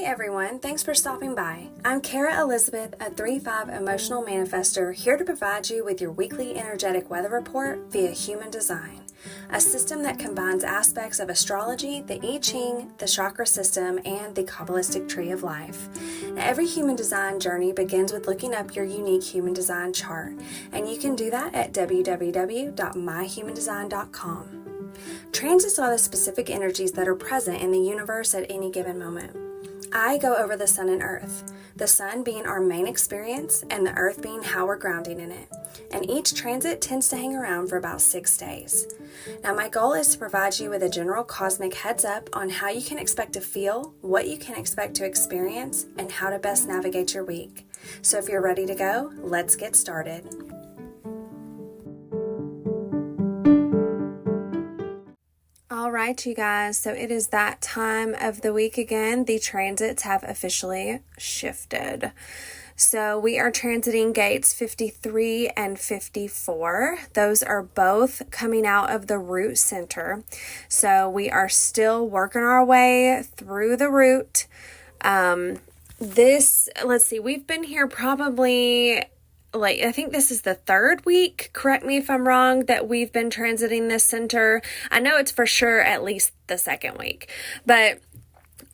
everyone, thanks for stopping by. I'm Kara Elizabeth, a 3-5 emotional manifestor, here to provide you with your weekly energetic weather report via human design, a system that combines aspects of astrology, the I Ching, the chakra system, and the Kabbalistic tree of life. Now, every human design journey begins with looking up your unique human design chart, and you can do that at www.myhumandesign.com. Transits are the specific energies that are present in the universe at any given moment. I go over the sun and earth, the sun being our main experience and the earth being how we're grounding in it. And each transit tends to hang around for about 6 days. Now, my goal is to provide you with a general cosmic heads up on how you can expect to feel, what you can expect to experience, and how to best navigate your week. So if you're ready to go, let's get started. All right, you guys, so it is that time of the week again. The transits have officially shifted. So we are transiting gates 53 and 54. Those are both coming out of the root center. So we are still working our way through the root. We've been here probably... I think this is the 3rd week, correct me if I'm wrong, that we've been transiting this center. I know it's for sure at least the 2nd week, but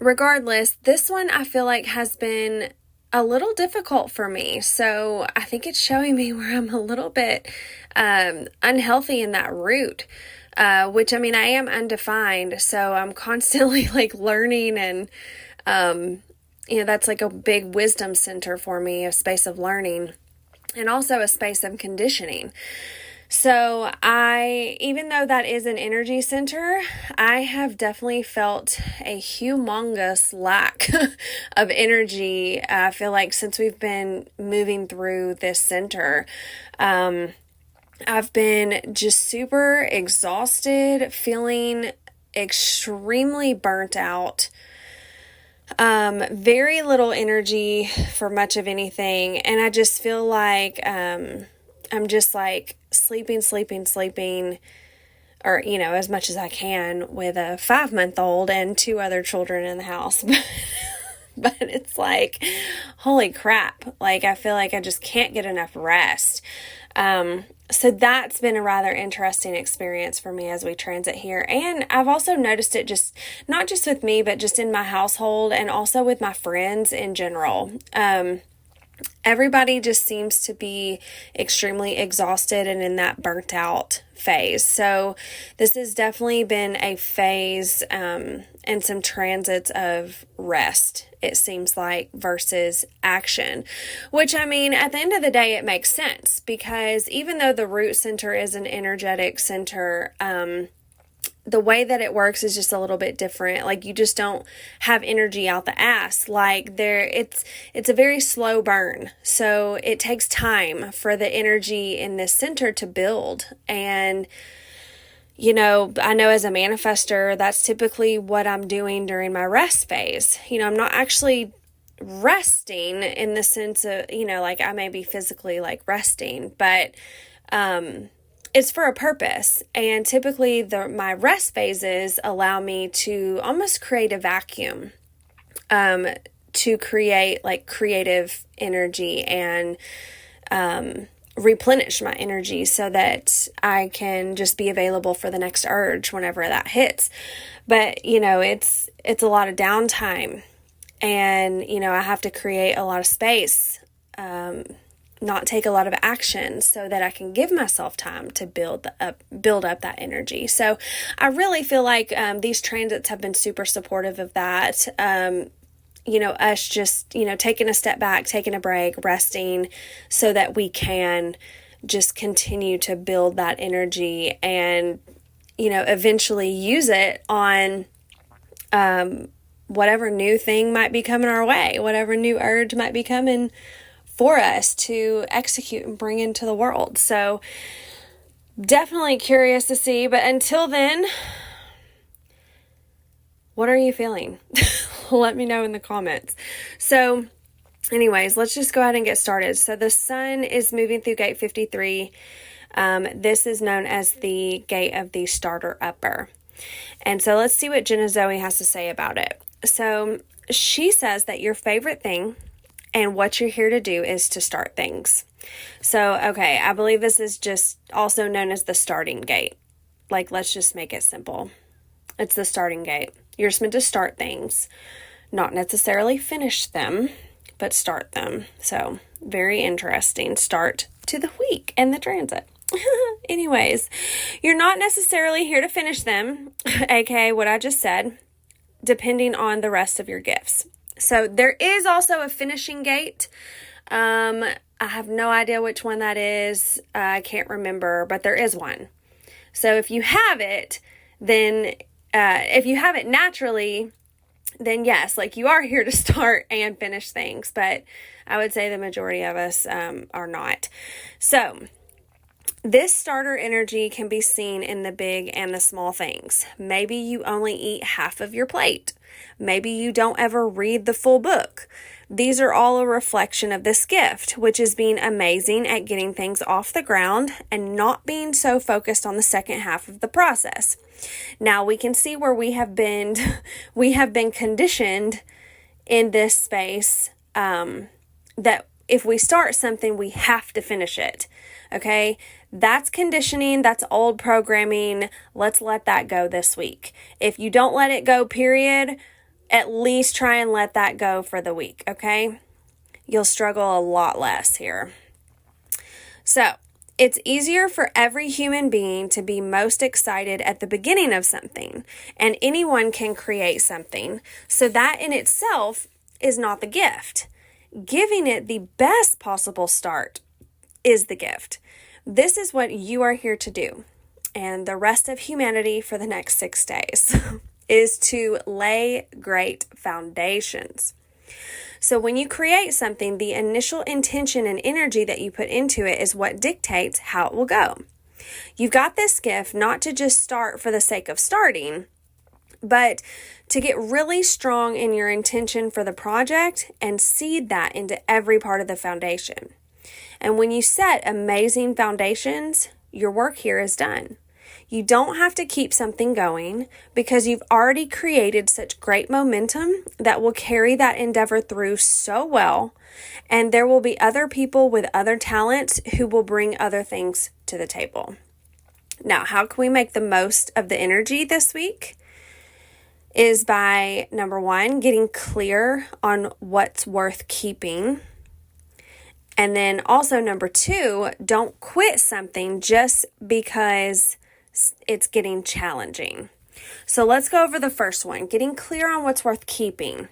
regardless, this one I feel like has been a little difficult for me. So I think it's showing me where I'm a little bit unhealthy in that root, which I am undefined. So I'm constantly learning and, that's like a big wisdom center for me, a space of learning. And also a space of conditioning. So even though that is an energy center, I have definitely felt a humongous lack of energy. I feel like since we've been moving through this center, I've been just super exhausted, feeling extremely burnt out. Very little energy for much of anything. And I just feel like, I'm just sleeping, or, as much as I can with a 5-month-old and 2 other children in the house. But it's like, holy crap. I feel like I just can't get enough rest. So that's been a rather interesting experience for me as we transit here. And I've also noticed it not just with me, but just in my household and also with my friends in general. Everybody just seems to be extremely exhausted and in that burnt out phase. So this has definitely been a phase and some transits of rest, it seems like, versus action, which at the end of the day, it makes sense because even though the root center is an energetic center, the way that it works is just a little bit different. You just don't have energy out the ass. It's a very slow burn. So it takes time for the energy in this center to build. And, I know as a manifestor, that's typically what I'm doing during my rest phase. I'm not actually resting in the sense of, I may be physically resting, but, it's for a purpose, and typically my rest phases allow me to almost create a vacuum, to create creative energy and replenish my energy so that I can just be available for the next urge whenever that hits. But it's a lot of downtime, and I have to create a lot of space. Not take a lot of action so that I can give myself time to build up that energy. So I really feel like these transits have been super supportive of that. Us just, taking a step back, taking a break, resting so that we can just continue to build that energy and, eventually use it on whatever new thing might be coming our way, whatever new urge might be coming for us to execute and bring into the world. So definitely curious to see, but until then, what are you feeling? Let me know in the comments. So anyways, let's just go ahead and get started. So the sun is moving through gate 53. This is known as the gate of the starter upper. And so let's see what Jenna Zoe has to say about it. So she says that your favorite thing and what you're here to do is to start things. So, okay, I believe this is just also known as the starting gate. Like, let's just make it simple. It's the starting gate. You're just meant to start things, not necessarily finish them, but start them. So, very interesting start to the week and the transit. Anyways, you're not necessarily here to finish them, aka what I just said, depending on the rest of your gifts. So there is also a finishing gate. I have no idea which one that is. I can't remember, but there is one. So if you have it, then if you have it naturally, then yes, like you are here to start and finish things. But I would say the majority of us are not. So this starter energy can be seen in the big and the small things. Maybe you only eat half of your plate. Maybe you don't ever read the full book. These are all a reflection of this gift, which is being amazing at getting things off the ground and not being so focused on the second half of the process. Now we can see where we have been conditioned in this space that if we start something, we have to finish it. Okay, that's conditioning, that's old programming. Let's let that go this week. If you don't let it go, period, at least try and let that go for the week, okay? You'll struggle a lot less here. So, it's easier for every human being to be most excited at the beginning of something, and anyone can create something. So that in itself is not the gift. Giving it the best possible start is the gift. This is what you are here to do. And the rest of humanity for the next 6 days is to lay great foundations. So when you create something, the initial intention and energy that you put into it is what dictates how it will go. You've got this gift not to just start for the sake of starting, but to get really strong in your intention for the project and seed that into every part of the foundation. And when you set amazing foundations, your work here is done. You don't have to keep something going because you've already created such great momentum that will carry that endeavor through so well. And there will be other people with other talents who will bring other things to the table. Now, how can we make the most of the energy this week? Is by, number one, getting clear on what's worth keeping. And then also number two, don't quit something just because it's getting challenging. So let's go over the first one, getting clear on what's worth keeping.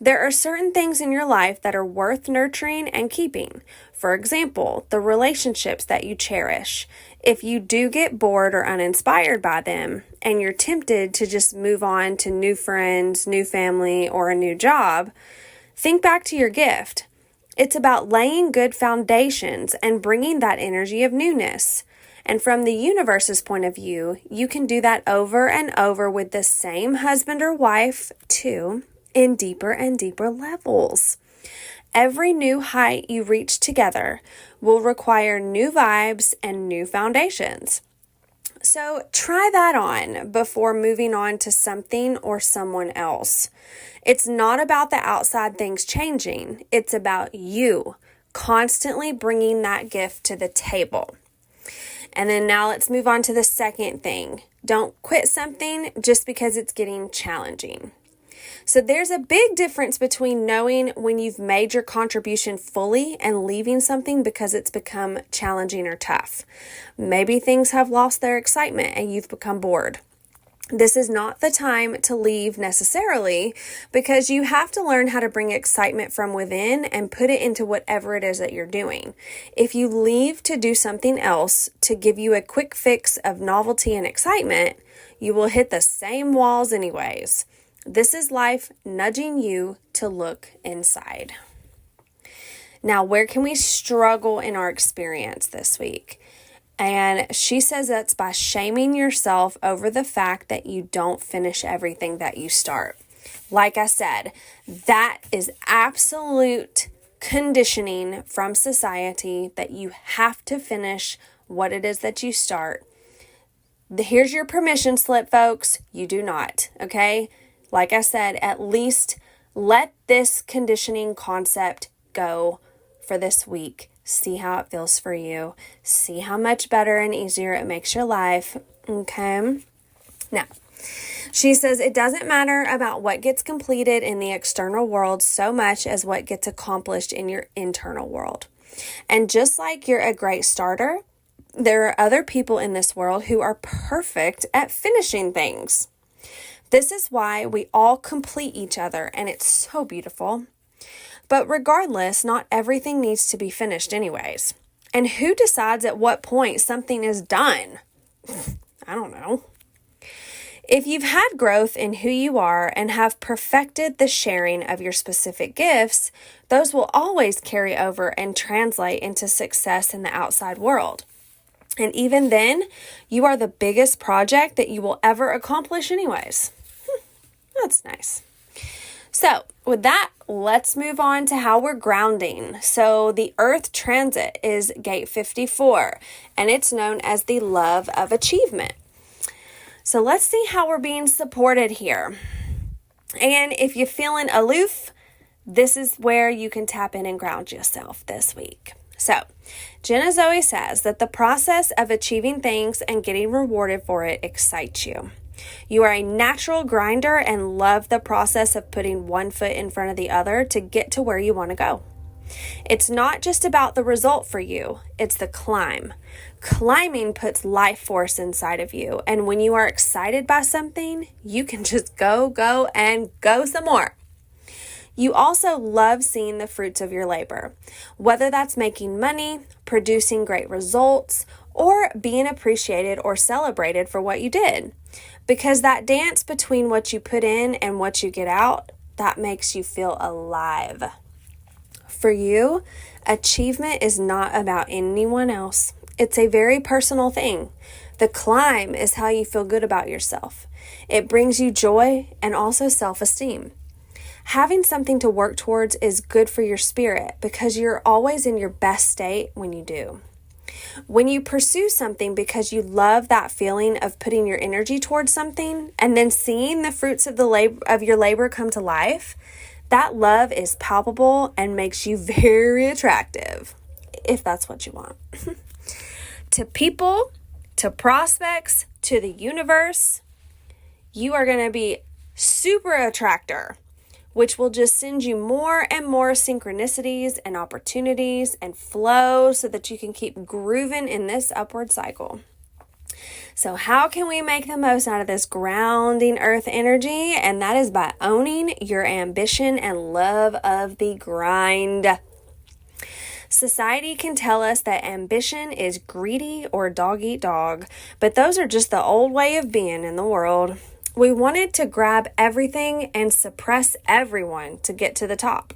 There are certain things in your life that are worth nurturing and keeping. For example, the relationships that you cherish. If you do get bored or uninspired by them and you're tempted to just move on to new friends, new family, or a new job, think back to your gift. It's about laying good foundations and bringing that energy of newness. And from the universe's point of view, you can do that over and over with the same husband or wife too, in deeper and deeper levels. Every new height you reach together will require new vibes and new foundations. So try that on before moving on to something or someone else. It's not about the outside things changing. It's about you constantly bringing that gift to the table. And then now let's move on to the second thing. Don't quit something just because it's getting challenging. So there's a big difference between knowing when you've made your contribution fully and leaving something because it's become challenging or tough. Maybe things have lost their excitement and you've become bored. This is not the time to leave necessarily because you have to learn how to bring excitement from within and put it into whatever it is that you're doing. If you leave to do something else to give you a quick fix of novelty and excitement, you will hit the same walls anyways. This is life nudging you to look inside. Now, where can we struggle in our experience this week? And she says that's by shaming yourself over the fact that you don't finish everything that you start. Like I said, that is absolute conditioning from society that you have to finish what it is that you start. Here's your permission slip, folks. You do not, okay? Like I said, at least let this conditioning concept go for this week. See how it feels for you. See how much better and easier it makes your life, okay? Now, she says it doesn't matter about what gets completed in the external world so much as what gets accomplished in your internal world. And just like you're a great starter, there are other people in this world who are perfect at finishing things. This is why we all complete each other, and it's so beautiful. But regardless, not everything needs to be finished anyways. And who decides at what point something is done? I don't know. If you've had growth in who you are and have perfected the sharing of your specific gifts, those will always carry over and translate into success in the outside world. And even then, you are the biggest project that you will ever accomplish anyways. That's nice. So with that, let's move on to how we're grounding. So the Earth transit is gate 54, and it's known as the love of achievement. So let's see how we're being supported here. And if you're feeling aloof, this is where you can tap in and ground yourself this week. So Jenna Zoe says that the process of achieving things and getting rewarded for it excites you. You are a natural grinder and love the process of putting one foot in front of the other to get to where you want to go. It's not just about the result for you, it's the climb. Climbing puts life force inside of you, and when you are excited by something, you can just go some more. You also love seeing the fruits of your labor, whether that's making money, producing great results, or being appreciated or celebrated for what you did. Because that dance between what you put in and what you get out, that makes you feel alive. For you, achievement is not about anyone else. It's a very personal thing. The climb is how you feel good about yourself. It brings you joy and also self-esteem. Having something to work towards is good for your spirit because you're always in your best state when you do. When you pursue something because you love that feeling of putting your energy towards something and then seeing the fruits of your labor come to life, that love is palpable and makes you very attractive, if that's what you want. To people, to prospects, to the universe, you are going to be super attractor, which will just send you more and more synchronicities and opportunities and flow so that you can keep grooving in this upward cycle. So how can we make the most out of this grounding earth energy? And that is by owning your ambition and love of the grind. Society can tell us that ambition is greedy or dog eat dog, but those are just the old way of being in the world. We wanted to grab everything and suppress everyone to get to the top.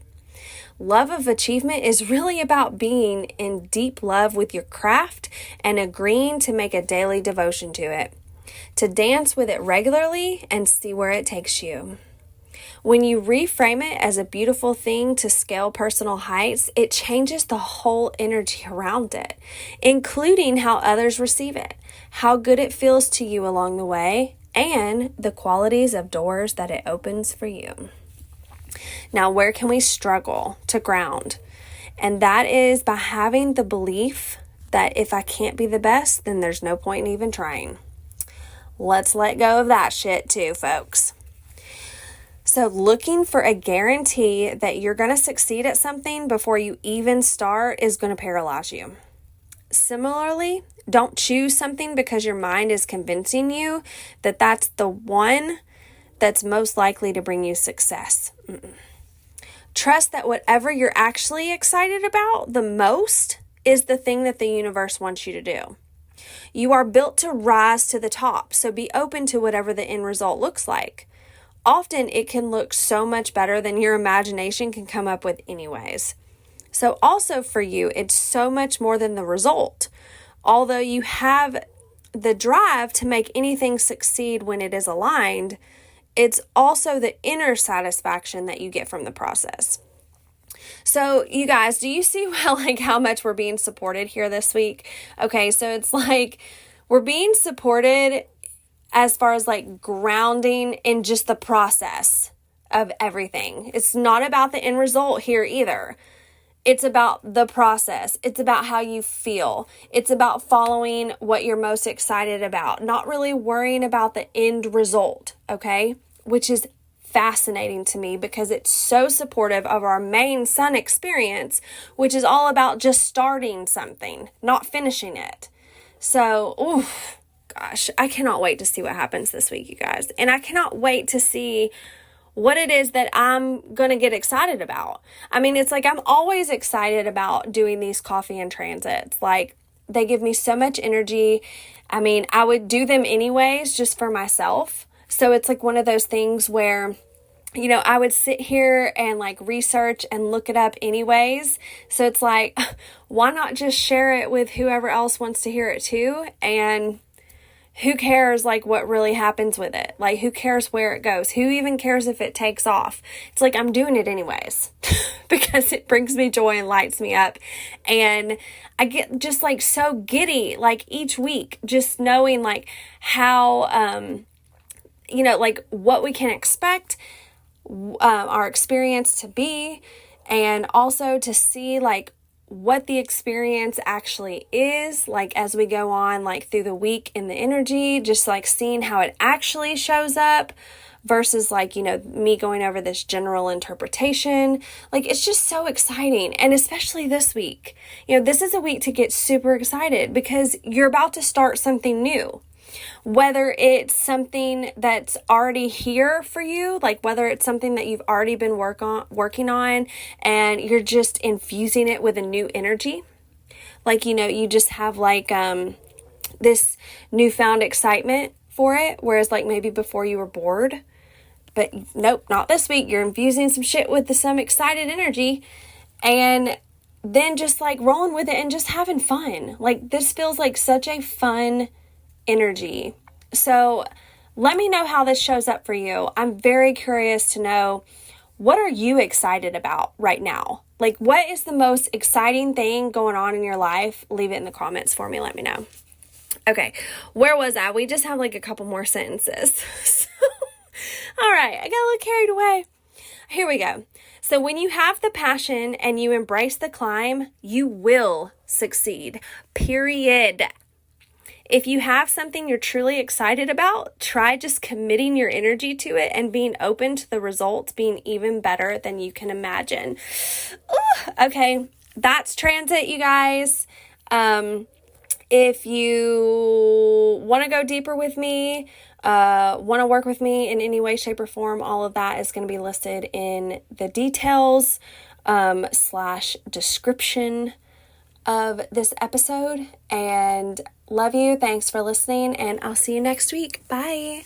Love of achievement is really about being in deep love with your craft and agreeing to make a daily devotion to it, to dance with it regularly and see where it takes you. When you reframe it as a beautiful thing to scale personal heights, it changes the whole energy around it, including how others receive it, how good it feels to you along the way, and the qualities of doors that it opens for you. Now, where can we struggle to ground? And that is by having the belief that if I can't be the best, then there's no point in even trying. Let's let go of that shit too, folks. So looking for a guarantee that you're going to succeed at something before you even start is going to paralyze you. Similarly, don't choose something because your mind is convincing you that that's the one that's most likely to bring you success. Trust that whatever you're actually excited about the most is the thing that the universe wants you to do. You are built to rise to the top, so be open to whatever the end result looks like. Often it can look so much better than your imagination can come up with anyways. So also for you, it's so much more than the result. Although you have the drive to make anything succeed when it is aligned, it's also the inner satisfaction that you get from the process. So you guys, do you see how much we're being supported here this week? Okay, so it's like we're being supported as far as like grounding in just the process of everything. It's not about the end result here either. It's about the process. It's about how you feel. It's about following what you're most excited about, not really worrying about the end result, okay? Which is fascinating to me because it's so supportive of our main sun experience, which is all about just starting something, not finishing it. So, oof, gosh, I cannot wait to see what happens this week, you guys. And I cannot wait to see what it is that I'm going to get excited about. I mean, it's like I'm always excited about doing these coffee and transits. Like, they give me so much energy. I mean, I would do them anyways just for myself. So it's like one of those things where, you know, I would sit here and like research and look it up anyways. So it's like, why not just share it with whoever else wants to hear it too? And who cares like what really happens with it? Like, who cares where it goes? Who even cares if it takes off? It's like, I'm doing it anyways because it brings me joy and lights me up. And I get just like so giddy, like each week, just knowing like how, you know, like what we can expect our experience to be, and also to see like what the experience actually is, like as we go on like through the week in the energy, just like seeing how it actually shows up versus like, you know, me going over this general interpretation. Like, it's just so exciting. And especially this week, you know, this is a week to get super excited because you're about to start something new. Whether it's something that's already here for you, like whether it's something that you've already been working on and you're just infusing it with a new energy. Like, you know, you just have like this newfound excitement for it, whereas like maybe before you were bored. But nope, not this week. You're infusing some shit with some excited energy and then just like rolling with it and just having fun. Like, this feels like such a fun energy. So let me know how this shows up for you. I'm very curious to know, what are you excited about right now? Like, what is the most exciting thing going on in your life? Leave it in the comments for me. Let me know. Okay, where was I? We just have like a couple more sentences. All right, I got a little carried away. Here we go. So when you have the passion and you embrace the climb, you will succeed. Period. If you have something you're truly excited about, try just committing your energy to it and being open to the results being even better than you can imagine. Ooh, okay, that's transit, you guys. If you want to go deeper with me, want to work with me in any way, shape, or form, all of that is going to be listed in the details / description of this episode. And love you. Thanks for listening, and I'll see you next week. Bye.